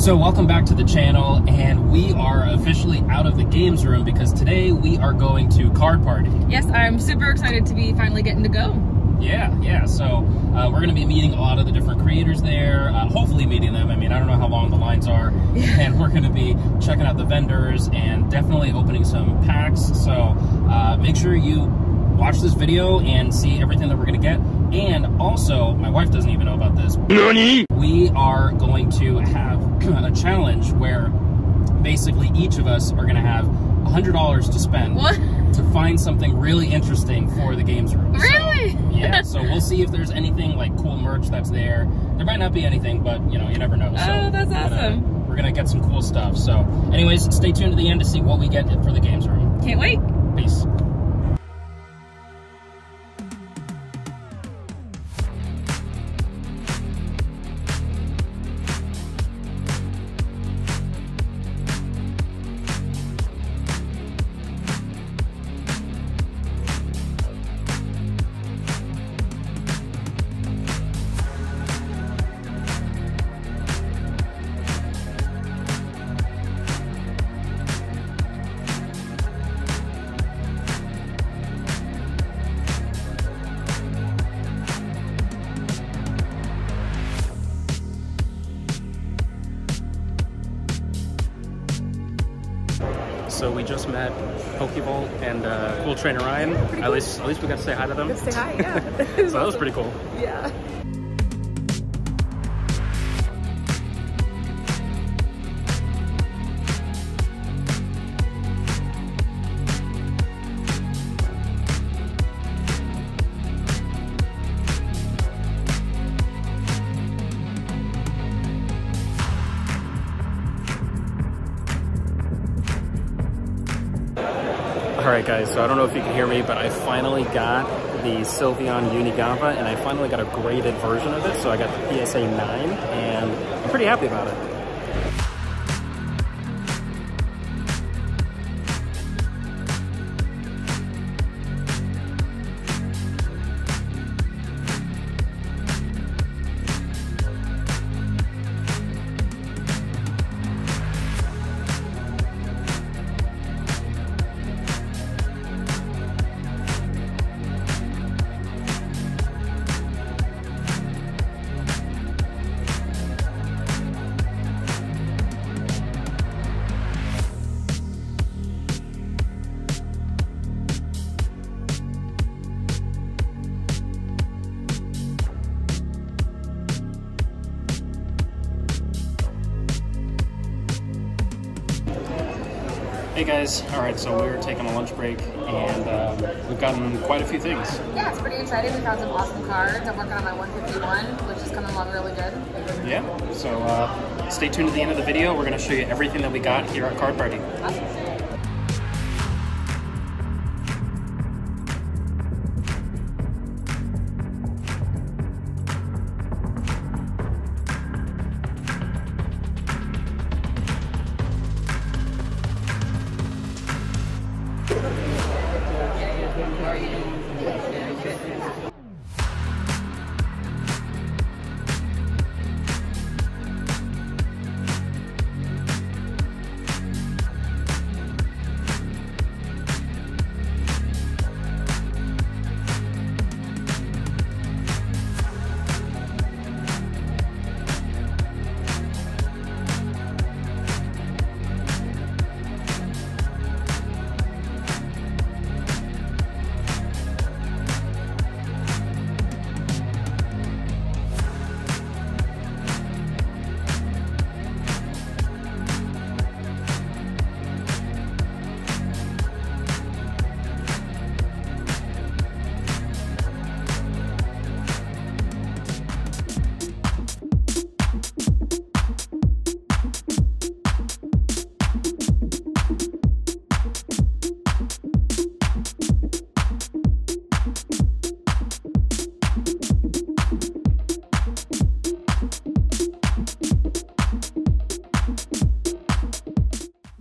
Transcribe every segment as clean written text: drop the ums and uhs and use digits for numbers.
So welcome back to the channel, and we are officially out of the games room because today we are going to Card Party. Yes, I'm super excited to be finally getting to go. Yeah, so we're going to be meeting a lot of the different creators there, hopefully meeting them. I mean, I don't know how long the lines are, and we're going to be checking out the vendors and definitely opening some packs. So make sure you watch this video and see everything that we're going to get. And also, my wife doesn't even know about this. NANI? We are going to have a challenge where basically each of us are going to have $100 to spend to find something really interesting for the games room. Really? So, yeah, so we'll see if there's anything like cool merch that's there. There might not be anything, but you know, you never know. So oh, that's awesome. We're going to get some cool stuff. So anyways, stay tuned to the end to see what we get for the games room. Can't wait. Peace. So we just met Pokevault and cool trainer Ryan. At least we got to say hi to them. Say hi, yeah. So that was pretty cool. Yeah. Alright guys, so I don't know if you can hear me, but I finally got the Sylveon Unigava, and I finally got a graded version of it, so I got the PSA 9, and I'm pretty happy about it. Hey guys, alright, so we're taking a lunch break and we've gotten quite a few things. Yeah, it's pretty exciting. We found some awesome cards. I'm working on my 151, which is coming along really good. Yeah, so stay tuned to the end of the video. We're going to show you everything that we got here at Card Party. Awesome.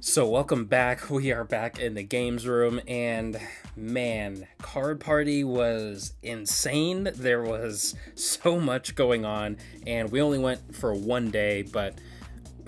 So welcome back. We are back in the games room, and man, Card Party was insane. There was so much going on, and we only went for one day, but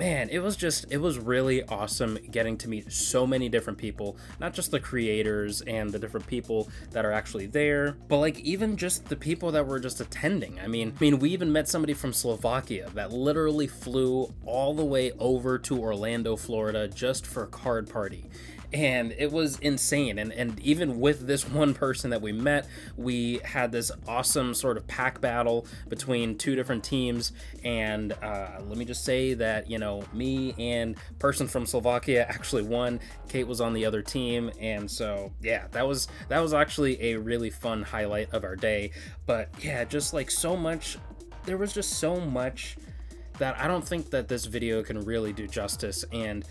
man, it was really awesome getting to meet so many different people, not just the creators and the different people that are actually there, but like even just the people that were just attending. I mean, we even met somebody from Slovakia that literally flew all the way over to Orlando, Florida just for a card party. And it was insane. And even with this one person that we met, we had this awesome sort of pack battle between two different teams. And let me just say that, you know, me and person from Slovakia actually won. Kate was on the other team. And so, yeah, that was actually a really fun highlight of our day. But yeah, just like so much, there was just so much that I don't think that this video can really do justice. And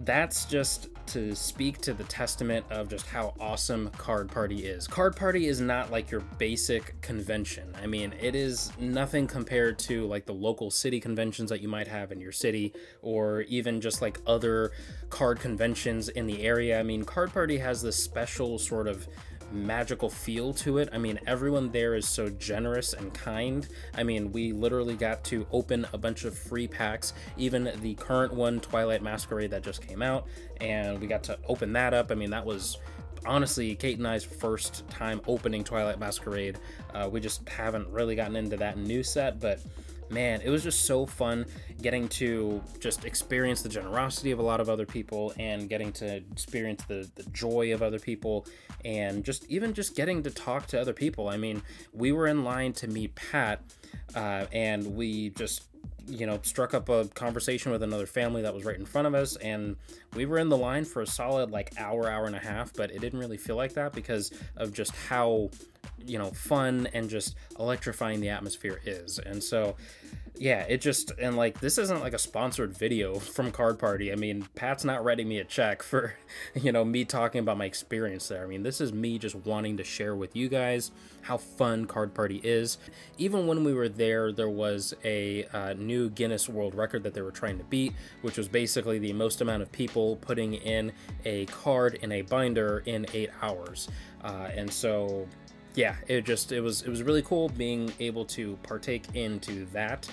that's just to speak to the testament of just how awesome Card Party is. Card Party is not like your basic convention. I mean, it is nothing compared to like the local city conventions that you might have in your city, or even just like other card conventions in the area. I mean, Card Party has this special sort of magical feel to it. I mean, everyone there is so generous and kind. I mean, we literally got to open a bunch of free packs, even the current one, Twilight Masquerade, that just came out, and we got to open that up. I mean, that was honestly Kate and I's first time opening Twilight Masquerade. We just haven't really gotten into that new set, but man, it was just so fun getting to just experience the generosity of a lot of other people, and getting to experience the joy of other people, and just getting to talk to other people. I mean, we were in line to meet Pat, and we just, you know, struck up a conversation with another family that was right in front of us, and we were in the line for a solid like hour and a half, but it didn't really feel like that because of just how, you know, fun and just electrifying the atmosphere is. And so yeah, it just, and like, this isn't like a sponsored video from Card Party. I mean, Pat's not writing me a check for, you know, me talking about my experience there. I mean, this is me just wanting to share with you guys how fun Card Party is. Even when we were there, there was a new Guinness World Record that they were trying to beat, which was basically the most amount of people putting in a card in a binder in 8 hours. And so yeah, it was really cool being able to partake into that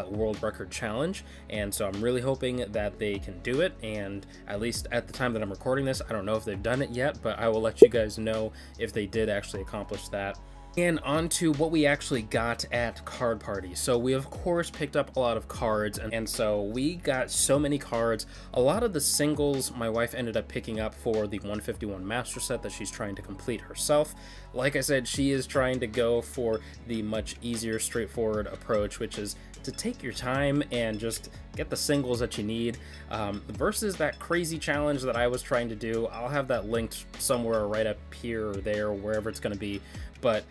world record challenge, and so I'm really hoping that they can do it. And at least at the time that I'm recording this, I don't know if they've done it yet, but I will let you guys know if they did actually accomplish that. And on to what we actually got at Card Party. So we of course picked up a lot of cards, and so we got so many cards. A lot of the singles my wife ended up picking up for the 151 master set that she's trying to complete herself. Like I said, she is trying to go for the much easier, straightforward approach, which is to take your time and just get the singles that you need, versus that crazy challenge that I was trying to do. I'll have that linked somewhere right up here or there, wherever it's going to be. But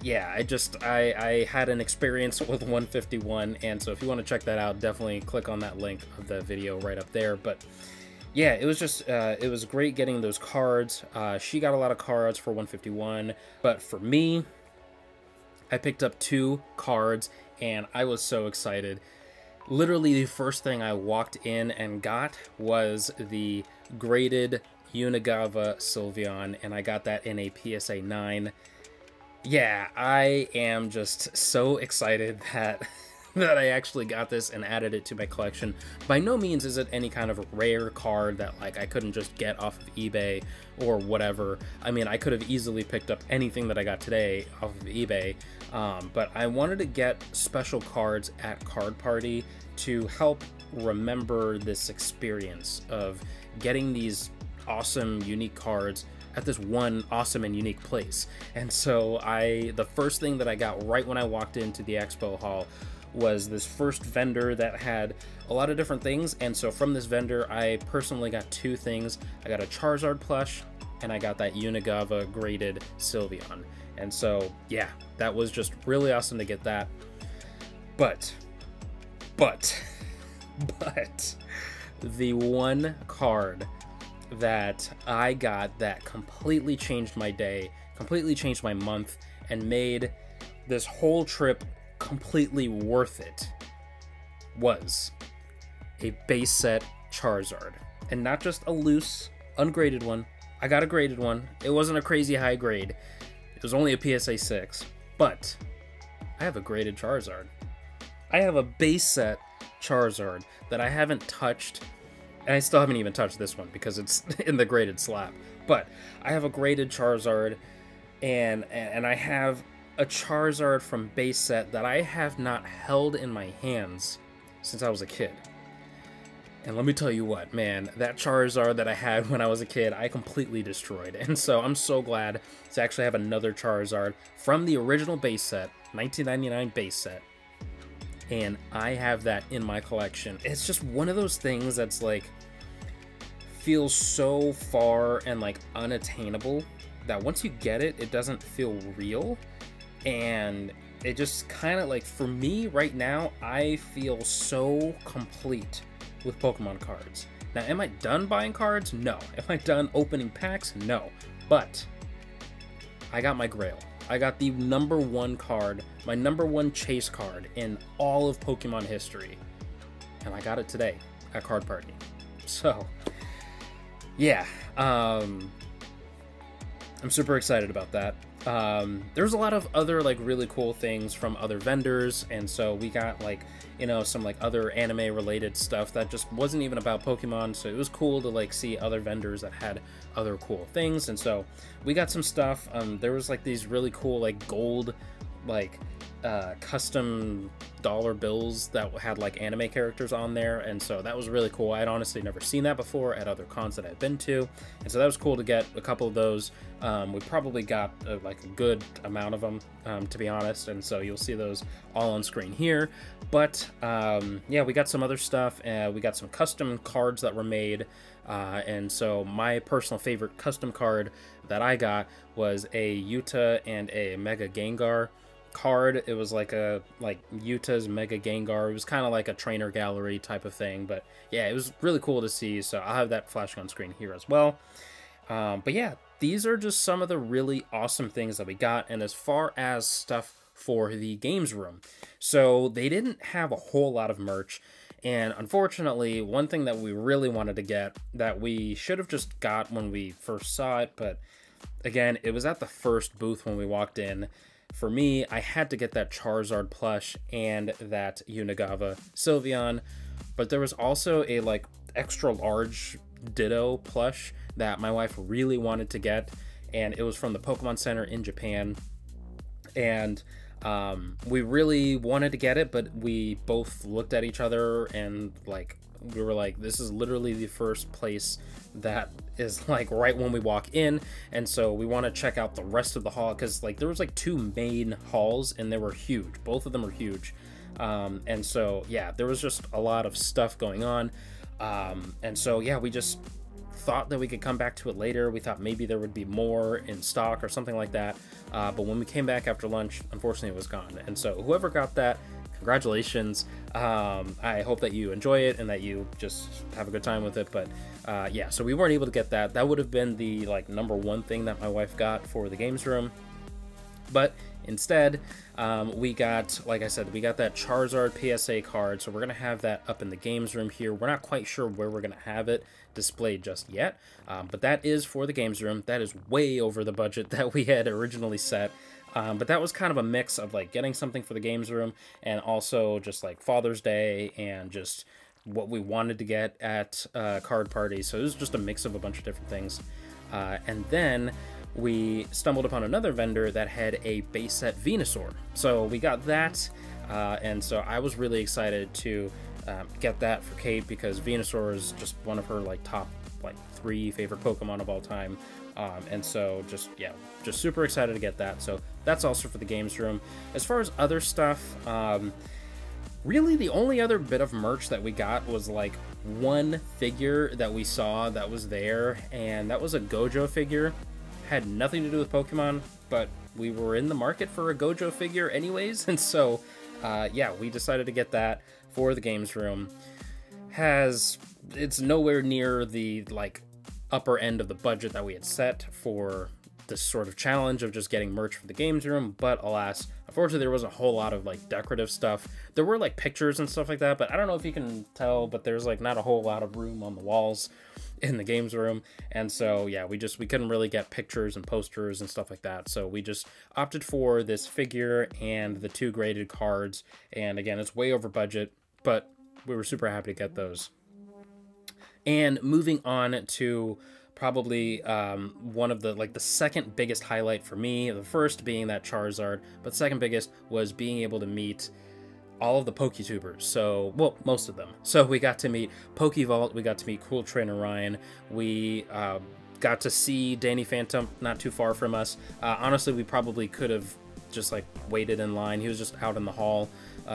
yeah, I had an experience with 151, and so if you want to check that out, definitely click on that link of the video right up there. But yeah, it was just, it was great getting those cards. She got a lot of cards for 151, but for me, I picked up 2 cards, and I was so excited. Literally, the first thing I walked in and got was the graded Unigava Sylveon, and I got that in a PSA 9. Yeah, I am just so excited that that I actually got this and added it to my collection. By no means is it any kind of rare card that like I couldn't just get off of eBay or whatever. I mean, I could have easily picked up anything that I got today off of eBay, but I wanted to get special cards at Card Party to help remember this experience of getting these awesome, unique cards at this one awesome and unique place. And so the first thing that I got right when I walked into the expo hall was this first vendor that had a lot of different things. And so from this vendor, I personally got 2 things. I got a Charizard plush, and I got that Unigava graded Sylveon. And so yeah, that was just really awesome to get that. But the one card that I got that completely changed my day, completely changed my month, and made this whole trip completely worth it was a base set Charizard. And not just a loose, ungraded one. I got a graded one. It wasn't a crazy high grade. It was only a PSA 6. But I have a graded Charizard. I have a base set Charizard that I haven't touched, and I still haven't even touched this one because it's in the graded slab. But I have a graded Charizard, and I have a Charizard from base set that I have not held in my hands since I was a kid. And let me tell you what, man, that Charizard that I had when I was a kid, I completely destroyed. And so I'm so glad to actually have another Charizard from the original base set, 1999 base set. And I have that in my collection. It's just one of those things that's like, feels so far and like unattainable that once you get it, it doesn't feel real. And it just kind of like, for me right now, I feel so complete with Pokemon cards. Now, am I done buying cards? No. Am I done opening packs? No. But I got my grail. I got the #1 card, my #1 chase card in all of Pokemon history. And I got it today at Card Party. So, yeah. I'm super excited about that. There's a lot of other like really cool things from other vendors, and so we got like, you know, some like other anime related stuff that just wasn't even about Pokemon, so it was cool to like see other vendors that had other cool things. And so we got some stuff. There was like these really cool like gold like custom dollar bills that had like anime characters on there, and so that was really cool. I'd honestly never seen that before at other cons that I've been to, and so that was cool to get a couple of those. We probably got like a good amount of them, to be honest, and so you'll see those all on screen here. But yeah, we got some other stuff. We got some custom cards that were made, and so my personal favorite custom card that I got was a Yuta and a Mega Gengar card. It was like a Yuta's Mega Gengar. It was kind of like a trainer gallery type of thing, but yeah, it was really cool to see. So I'll have that flashing on screen here as well. But yeah, these are just some of the really awesome things that we got. And as far as stuff for the games room, so they didn't have a whole lot of merch, and unfortunately one thing that we really wanted to get that we should have just got when we first saw it, but again, it was at the first booth when we walked in. For me, I had to get that Charizard plush and that Unigava Sylveon, but there was also a like extra large Ditto plush that my wife really wanted to get, and it was from the Pokemon Center in Japan. And we really wanted to get it, but we both looked at each other and like we were like, this is literally the first place that is like right when we walk in, and so we want to check out the rest of the hall, because like there was like 2 main halls and they were huge. Both of them are huge, and so yeah, there was just a lot of stuff going on, and so yeah, we just thought that we could come back to it later. We thought maybe there would be more in stock or something like that, but when we came back after lunch, unfortunately it was gone. And so whoever got that, congratulations. I hope that you enjoy it and that you just have a good time with it. But yeah, so we weren't able to get that. That would have been the like #1 thing that my wife got for the games room. But instead, we got, like I said, we got that Charizard PSA card, so we're going to have that up in the games room here. We're not quite sure where we're going to have it displayed just yet, but that is for the games room. That is way over the budget that we had originally set. But that was kind of a mix of like getting something for the games room and also just like Father's Day and just what we wanted to get at Card Party. So it was just a mix of a bunch of different things. And then we stumbled upon another vendor that had a base set Venusaur. So we got that, and so I was really excited to get that for Kate, because Venusaur is just one of her like top like 3 favorite Pokemon of all time. And so just, yeah, just super excited to get that. So that's also for the games room. As far as other stuff, really the only other bit of merch that we got was like one figure that we saw that was there, and that was a Gojo figure. Had nothing to do with Pokemon, but we were in the market for a Gojo figure anyways, and so yeah, we decided to get that for the games room. It's nowhere near the like upper end of the budget that we had set for this sort of challenge of just getting merch for the games room, but alas, unfortunately there wasn't a whole lot of like decorative stuff. There were like pictures and stuff like that, but I don't know if you can tell, but there's like not a whole lot of room on the walls in the games room, and so yeah, we couldn't really get pictures and posters and stuff like that, so we just opted for this figure and the 2 graded cards. And again, it's way over budget, but we were super happy to get those. And moving on to probably one of the, like, the second biggest highlight for me, the first being that Charizard, but the second biggest was being able to meet all of the PokeTubers. So, well, most of them. So we got to meet Pokevault, we got to meet Cool Trainer Ryan, we got to see Danny Phantump not too far from us. Honestly, we probably could have just like waited in line. He was just out in the hall,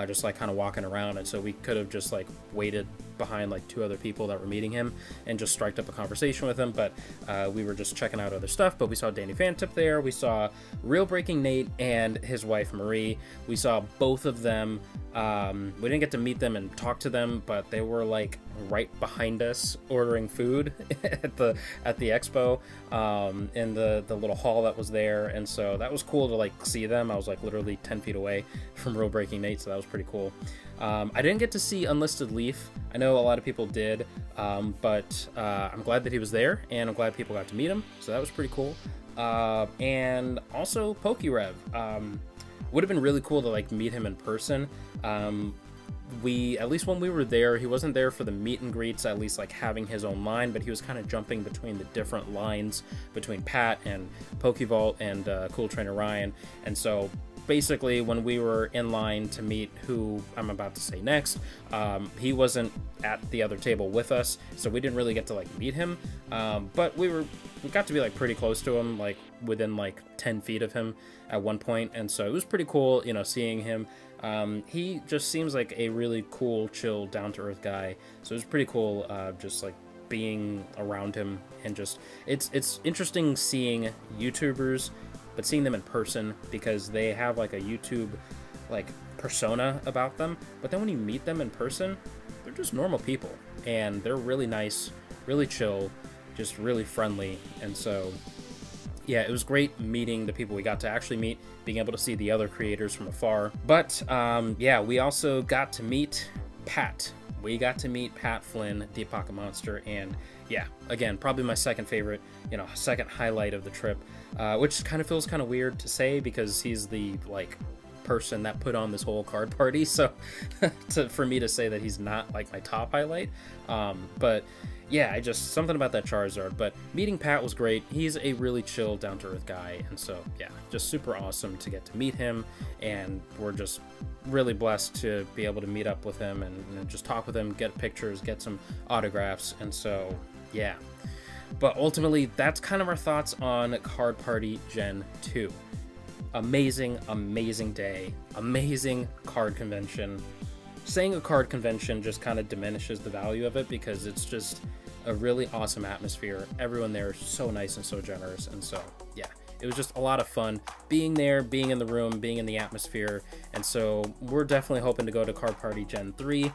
just like kind of walking around, and so we could have just like waited behind like 2 other people that were meeting him and just striked up a conversation with him, but we were just checking out other stuff. But we saw Danny Phantump there, we saw Real Breaking Nate and his wife Marie. We saw both of them. We didn't get to meet them and talk to them, but they were like right behind us ordering food at the expo, in the little hall that was there, and so that was cool to like see them. I was like literally 10 feet away from Real Breaking Nate, so that was pretty cool. I didn't get to see Unlisted Leaf. I know a lot of people did, but I'm glad that he was there, and I'm glad people got to meet him, so that was pretty cool. And also Pokerev. Would have been really cool to like meet him in person. At least when we were there, he wasn't there for the meet and greets, at least like having his own line, but he was kind of jumping between the different lines between Pat and Pokevault and Cool Trainer Ryan. And so basically when we were in line to meet who I'm about to say next, he wasn't at the other table with us, so we didn't really get to like meet him, but we got to be like pretty close to him, like within like 10 feet of him at one point, and so it was pretty cool, you know, seeing him. He just seems like a really cool, chill, down-to-earth guy, so it was pretty cool just like being around him, and just it's interesting seeing YouTubers, but seeing them in person, because they have like a YouTube like persona about them, but then when you meet them in person, they're just normal people, and they're really nice, really chill, just really friendly. And so yeah, it was great meeting the people we got to actually meet, being able to see the other creators from afar. But yeah, we also got to meet Pat. We got to meet Pat Flynn, the Pocket Monster, and yeah, again, probably my second favorite, you know, second highlight of the trip, which kind of feels kind of weird to say because he's the like person that put on this whole card party, so for me to say that he's not like my top highlight, but yeah, I just, something about that Charizard. But meeting Pat was great. He's a really chill, down-to-earth guy, and so yeah, just super awesome to get to meet him, and we're just really blessed to be able to meet up with him and just talk with him, get pictures, get some autographs, and so yeah. But ultimately, that's kind of our thoughts on Card Party Gen 2. Amazing, amazing day, amazing card convention. Saying a card convention just kind of diminishes the value of it because it's just a really awesome atmosphere. Everyone there is so nice and so generous, and so yeah, it was just a lot of fun being there, being in the room, being in the atmosphere. And so we're definitely hoping to go to Card Party Gen 3.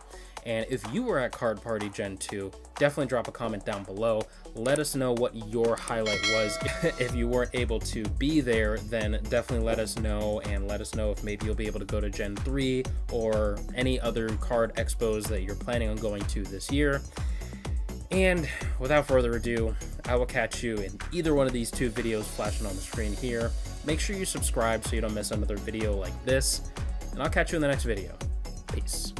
And if you were at Card Party Gen 2, definitely drop a comment down below. Let us know what your highlight was. If you weren't able to be there, then definitely let us know, and let us know if maybe you'll be able to go to Gen 3 or any other card expos that you're planning on going to this year. And without further ado, I will catch you in either one of these 2 videos flashing on the screen here. Make sure you subscribe so you don't miss another video like this, and I'll catch you in the next video. Peace.